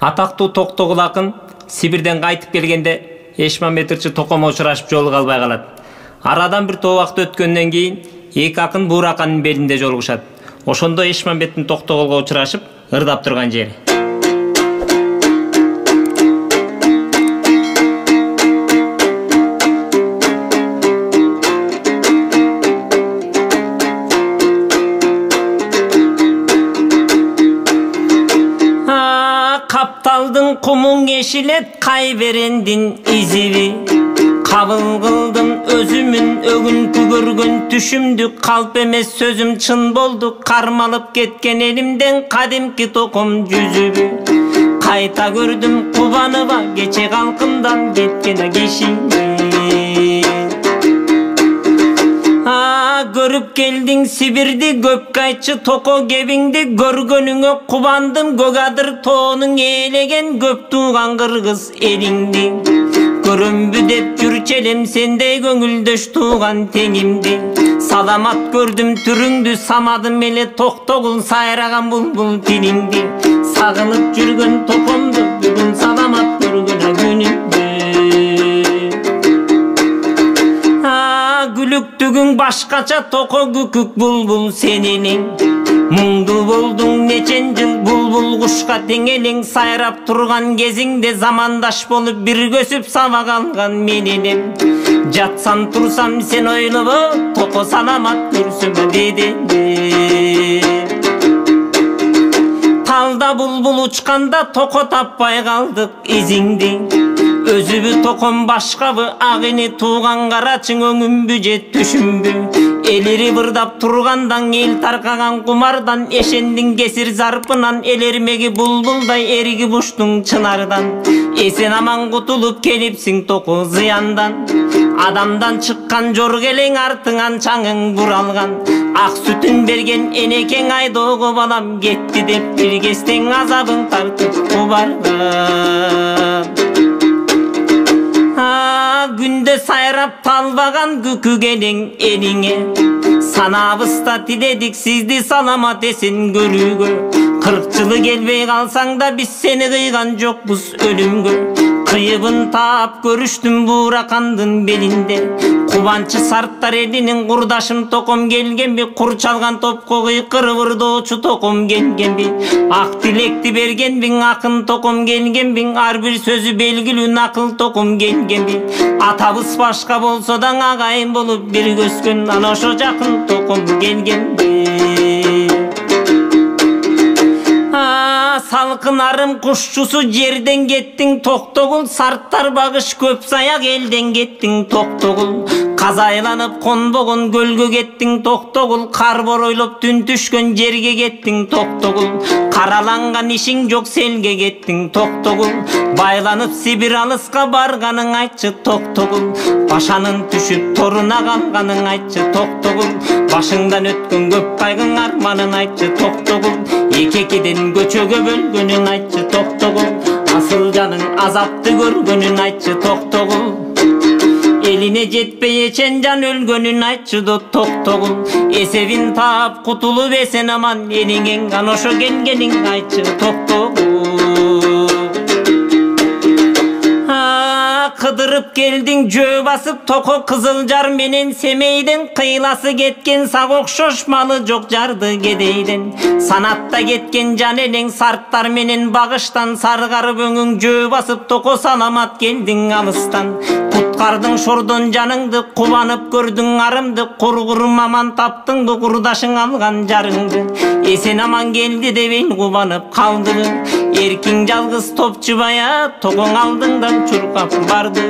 Атактуу Токтогул акын Сибирден кайтып келгенде Эшмамбет Токомго учурашып жолугу албай калат. Арадан бир тоо убакыт өткөндөн кийин эки акын Буураканын белинде жолугушат. Ошондо Эшмамбеттин Токтогулга учурашып, ырдап турган жери. Капталдың кумуң ешилет кайберендин изиби. Кабыл кылдым өзүмүн өгүнкү көргөн түшүмдү, калп эмес сөзүм чын болду. Кармалып кеткен элимден кадимки током жүзүбү. Кайта көрдүм кубаныба кече калкымдан кеткен кишиңди. Көрүп келдиң Сибирди, көпкө айтчы токо кебиңди. Көргөнүңө кубандым, көк адыр тоонуң ээлеген көп тууган кыргыз элиңди. Көрөмбү деп жүрчелем сендей көңүлдөш тууган теңимди. Саламат көрдүм түрүңдү, самадым эле Токтогул сайраган булбул тилиңди. Сагынып жүргөн токомду бүгүн саламат көргөн күнүмдү. Күлүктүгүң башкача токо күкүк булбул сен элең. Муңду болдуң нечен жыл булбул кушка тең элең. Сайрап турган кезиңде замандаш болуп бир көсүп сабак алган мен элем. Жатсам турсам сен ойлобо, токо саламат көрсөм деди. Талда булбул учканда токо таппай калдык изиңди. Өзүбү током башкабы, агыны тууган карачың өңүмбү же түшүмбү. Элири бырдап тургандан, эл таркаган кумардан, эшендин кесир зарпынан, эл эрмеги булбулдай эриги буштуң чынардан. Эсен аман кутулуп келипсиң токо зыяндан. Адамдан чыккан жорг элең, артыңан чаңың буралган. Ак сүтүн берген энекең айдоого балам кетти деп, бир кезтең азабың тартып кубарган. Күндө сайрап талбаган күкүк элең элиңе. Санабызда тиледик сизди саламат эсен көрүүгө. 40 жылы келбей калсаң да биз сени кыйган жокпуз өлүмгө. Кыйыбын таап көрүштүм Бууракандын белинде. Кубанчы сарттар элинин курдашым током келгенби. Кур чалган топко кыйкырып ырдоочу током келгенби. Ак тилекти бергенбиң, акын током келгенбиң. Ар бир сөзү белгилүү накыл током келгенби. Атабыз башка болсо да агайын болуп бир көскөн. Ана ошо жакын током келгенби. Салкын арым кушчусу жерден кеттиң Токтогул. Сарттар багыш көп саяк элден кеттиң Токтогул. Казайланып конбогон көлгө кеттиң Токтогул. Кар боройлоп түн түшкөн жерге кеттиң Токтогул. Караланган ишиң жок селге кеттиң Токтогул. Байланып Сибир алыска барганың айтчы Токтогул. Башанын түшүп торуна калганың айтчы Токтогул. Башыңдан өткөн көп кайгың арманын айтчы Токтогул. Эки-экиден көчөгө бөлгөнүн айтчы Токтогул. Асыл жаның азапты көргөнүн айтчы Токтогул. Элине жетпей эчен жан өлгөнүн айтчы Токтогул. Эсебин таап кутулуп эсен аман элиңең, ана ошо келгениң айтчы Токтогул. Кыдырып келдиң жөө басып токо Кызылжар менен Семейден. Кыйласы кеткен сак окшош малы жок жарды кедейден. Санатта кеткен жан элең сарттар менен багыштан. Саргарып өңүң жөө басып токо саламат келдиң алыстан. Куткардың шордон жаныңды, кубанып көрдүң арымды. Кургурум аман таптыңбы курдашың алган жарыңды. Эсен аман келди деп эл кубанып калды. Эркиң жалгыз топчубая тогоң алдыңдан чуркап барды.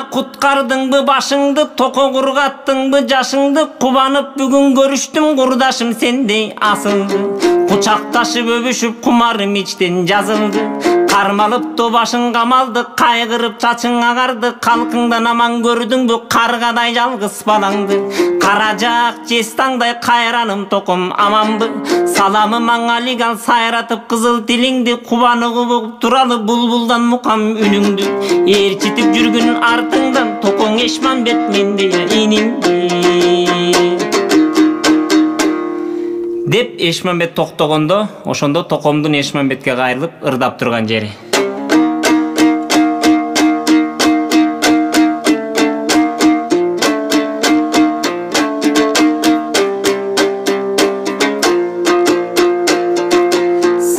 Куткардыңбы башыңды, токо кургаттыңбы жашыңды. Кубанып бүгүн көрүштүм курдашым сендей асылды. Кучакташып өбүшүп кумарым ичтен жазылды. Кармалып башың камалды, кайгырып чачың агарды. Калкыңдан аман көрдүңбү каргадай жалгыз балаңды. Кара жаак жестаңдай кайраным током аманбы. Саламым аңалик ал сайратып кызыл тилиңди. Кубаны кубуп туралы булбулдан мукам үнүңдү. Ээрчитип жүргүн артыңдан токоң Эшмамбет мендей иниңди. деп Эшмамбет токтогондо, ошондо Токомдун Эшмамбетке кайрылып ырдап турган жери.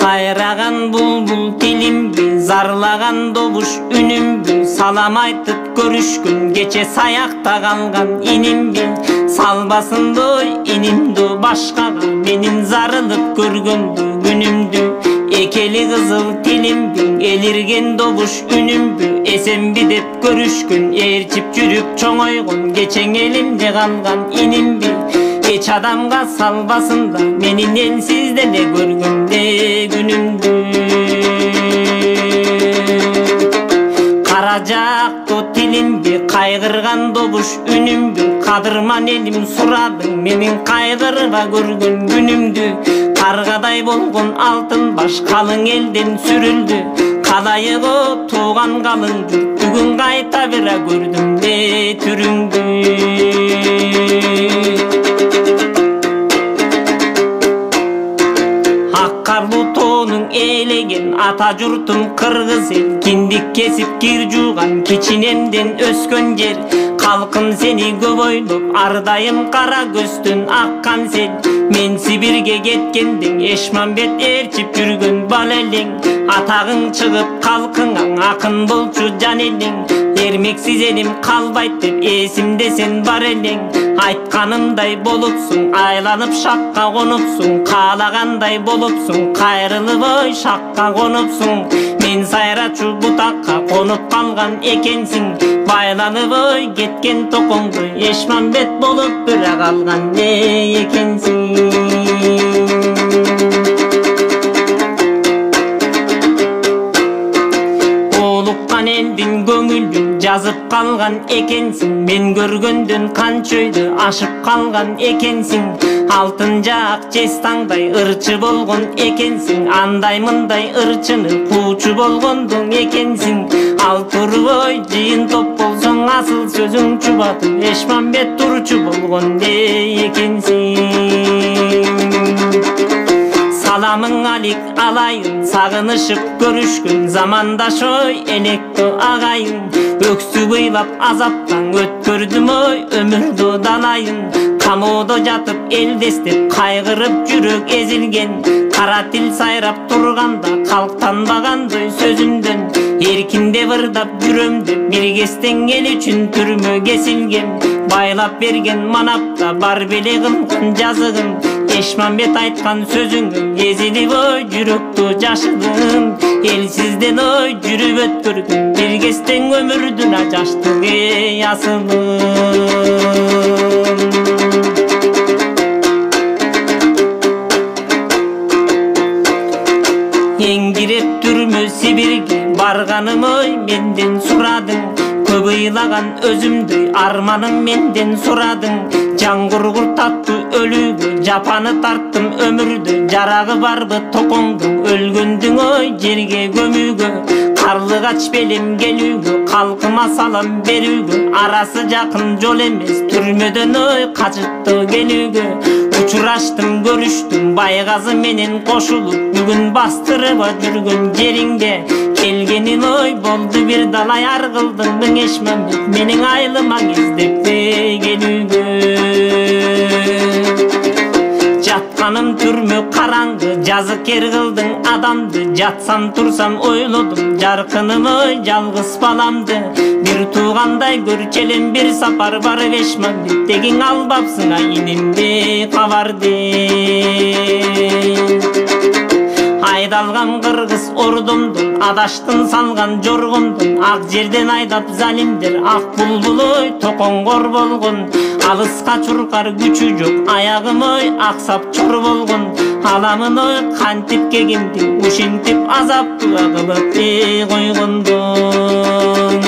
Сайраган булбул тилимби, зарлаган добуш үнүмбү, салам айтып көрүшкүн кече саякта калган инимби, салбасындой инимду башкага менин зарылып көргөндү күнүмдү, экели кызыл тилимби, элирген добуш үнүмбү, эсемби деп көрүшкүн ээрчип жүрүп чоңойгон кечең элимде калган инимби, эч адамга салбасында менин энсиз деле көргөндө күнүмдү. Кара жактуу тилимби, кайгырган добуш үнүмбү, кадырман элим сурадың менин кайгырба көргөн күнүмдү, каргадай болгон алтын баш калың элден сүрүлдү, кадайыго тууган калың журт бүгүн кайта бира көрдүм де түрүңдү. Карлуу тоонуң ээлеген ата журтум кыргыз эл, киндик кесип кир жууган кичинемден өскөн жер, калкым сени көп ойлоп ардайым кара көздөн аккан сел, мен Сибирге кеткенден Эшмамбет ээрчип жүргөн бала элең, атагың чыгып калкыңа акын болчу жан элең, эрмексиз элим калбайт деп эсимде сен бар элең, айтканымдай болупсуң, айланып шакка конупсуң, каалагандай болупсуң, кайрылып ой шакка конупсуң, мен сайрачу бутакка конуп калган экенсиң, байланып ой кеткен токоңдой Эшмамбет болуп бира калган экенсиң. Олуккан элдин көңүлүн жазып калган экенсиң, мен көргөндөн канча өйдө ашып калган экенсиң, алтын жаак жестаңдай ырчы болгон экенсиң, андай мындай ырчыны куучу болгондуң экенсиң, ал турбой жыйын топ болсоң асыл сөзүң чубатып Эшмамбет турчу болгон экенсиң. Саламың алик алайын, сагынышып көрүшкүн замандаш ой электо агайын, өксү ыйлап азаптан өткөрдүм ой өмүрдү далайын, камоодо жатып элдестеп кайгырып жүрөк эзилген, кара тил сайрап турганда калктанбагандой сөзүмдөн, эркиндеп ырдап жүрөм деп бир кестең эл үчүн түрмө кесилген, байлап берген манапта бар беле кылган жазыгым, Эшмамбет айткан сөзүңө эзилип ой жүрөктү жашыдым, элсизден ой жүрүп өткөрдүм бир кестең өмүрдүн ажаштык асылым. Эңгиреп түрмө Сибирге барганым ой менден сурадың, көп ыйлаган өзүмдөй арманым менден сурадың, жан кургур таттуу өлүүгө жапаны тарттым өмүрдө, жарагы барбы токоңдуң өлгөндүң ой жерге көмүүгө, карлыгач белем келүүгө, калкыма салам берүүгө, арасы жакын жол эмес түрмөдөн ой качыптı келүүгө, учураштым көрүштүм байгазы менен кошулуп, бүгүн бастырып жүргөн жериңде, келгенин ой болду бир далай ар кылдың Эшмамбет менин айылыма издеп келүүгө. Жатканым түрмө караңгы, жазыкер кылдың адамды, жатсам турсам ойлодум жаркыным ой жалгыз баламды, бир туугандай көрчү элем бир сапар барып Эшмамбет дегиң албапсың инимди кабарды. Айдалган кыргыз ордомдун, адаштын салган жоргомдун, ак жерден айдап залимдер ак булбул ой токоңгор болгон, алыска чуркар күчү жок аягым ой аксап чор болгон, аламын ой кантип кегимди ушинтип азаптуу кылып койгондон.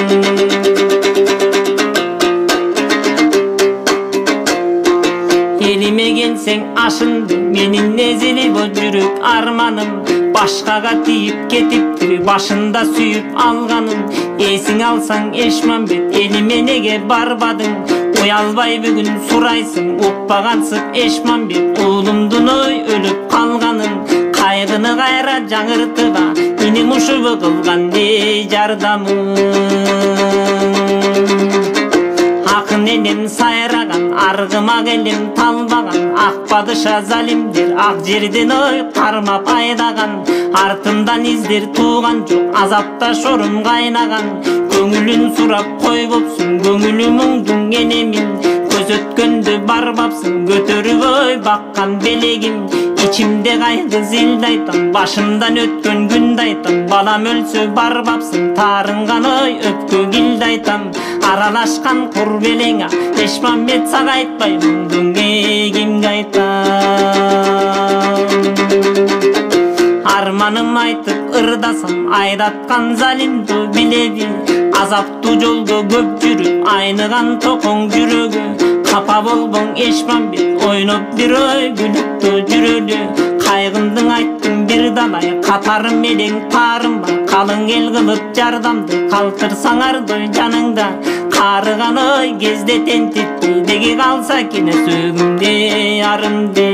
Элиме келсең ашынды менин эзилип жүрөк арманым, башкага тийип кетиптир башында сүйүп алганым, эсиң алсаң Эшмамбет элиме неге барбадың, уялбай бүгүн сурайсың укпагансып Эшмамбет уулумдун ой аны кайра жаңыртыга иним ушубу кылган не жардамың. Акын энем сайраган аргыма келем талбаган ак падыша залимдер ак жерден ой кармап айдаган артымдан издер тууган жок азапта шорум кайнаган көңүлүн сурап кой болсун көңүлү мұңдың энемин көз өткөндө барбапсың көтөрүп баккан белегим ичимде кайгы зилди айтам башымдан өткөн күндү айтам балам өлсө барбапсың таарынган ой өпкө килди айтам аралашкан кур белеңе Эшмамбет сага айтпай мұңдың кимге айтам. Арманым айтып ырдасам айдаткан залимду билеби азаптуу жолдо көп жүрүп айныган токоң жүрөгү капа болбоң Эшмамбет ойноп бир ой күлүптү жүрөлү кайгымдың айттым бир далай катарым элең парым бар калың эл кылып жардамды калтырсаңар жаныңда карыган ой кезде тентипти деги калса кине сөгүмде арымде.